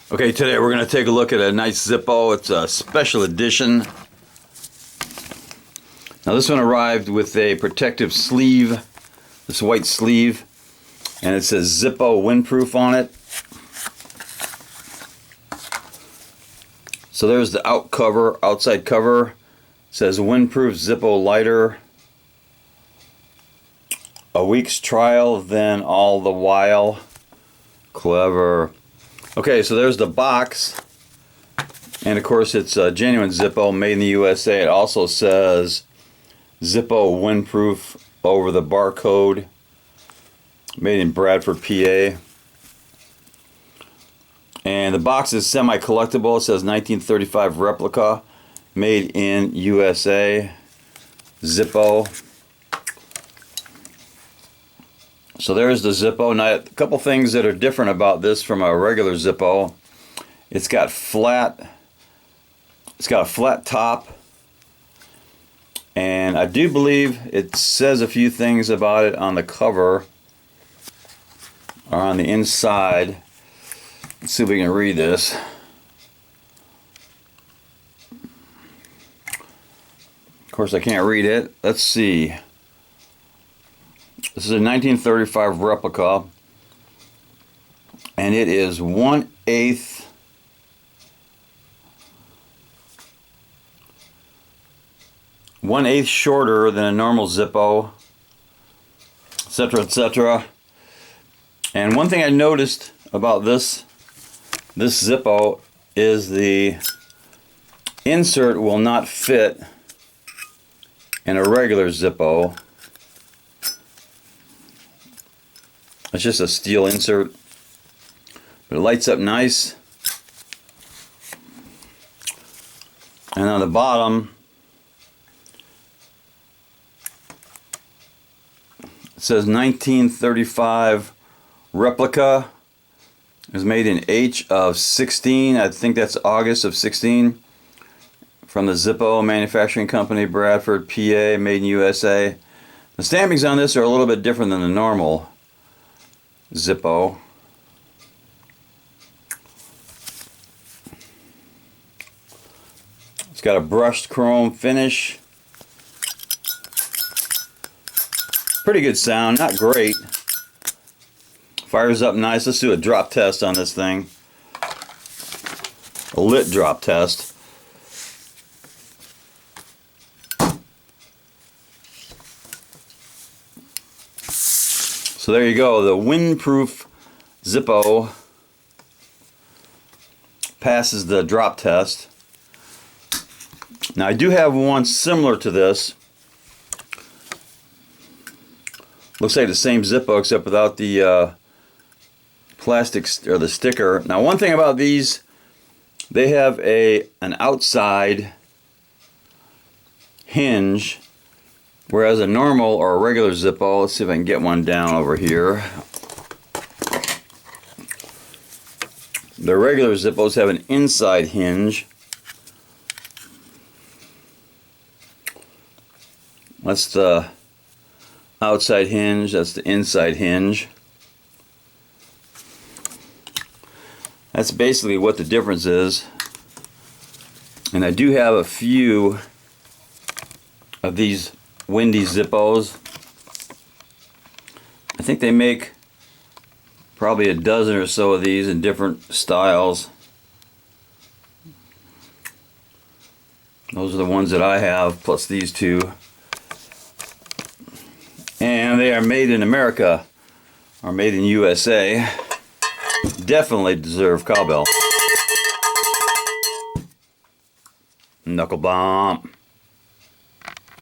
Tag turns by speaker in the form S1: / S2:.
S1: Okay, today we're going to take a look at a nice Zippo. It's a special edition. Now this one arrived with a protective sleeve, this white sleeve, and it says Zippo windproof on it. So there's the outside cover. It says windproof Zippo lighter. A week's trial, then all the while. Clever. Okay, so there's the box, and of course it's a genuine Zippo, made in the USA. It also says Zippo windproof over the barcode, made in Bradford, PA. And the box is semi-collectible. It says 1935 replica, made in USA, Zippo. So there's the Zippo. Now, a couple things that are different about this from a regular Zippo. It's got a flat top, and I do believe it says a few things about it on the cover or on the inside. Let's see if we can read this. Of course, I can't read it. Let's see. This is a 1935 replica, and it is 1/8 shorter than a normal Zippo, etc., etc. And one thing I noticed about this Zippo is the insert will not fit in a regular Zippo. It's just a steel insert, but it lights up nice. And on the bottom, it says 1935 replica. It was made in H of 16. I think that's August of 16. From the Zippo Manufacturing Company, Bradford, PA, made in USA. The stampings on this are a little bit different than the normal Zippo. It's got a brushed chrome finish. Pretty good sound, not great. Fires up nice. Let's do a drop test on this thing. A lit drop test. So there you go, the windproof Zippo passes the drop test. Now I do have one similar to this. Looks like the same Zippo except without the plastic or the sticker. Now one thing about these, they have an outside hinge, whereas a normal or a regular Zippo, let's see if I can get one down over here. The regular Zippos have an inside hinge. That's the outside hinge, that's the inside hinge. That's basically what the difference is. And I do have a few of these windy Zippos. I think they make probably a dozen or so of these in different styles. Those are the ones that I have, plus these two. And they are made in America, or made in USA. Definitely deserve cowbell. Knuckle bump.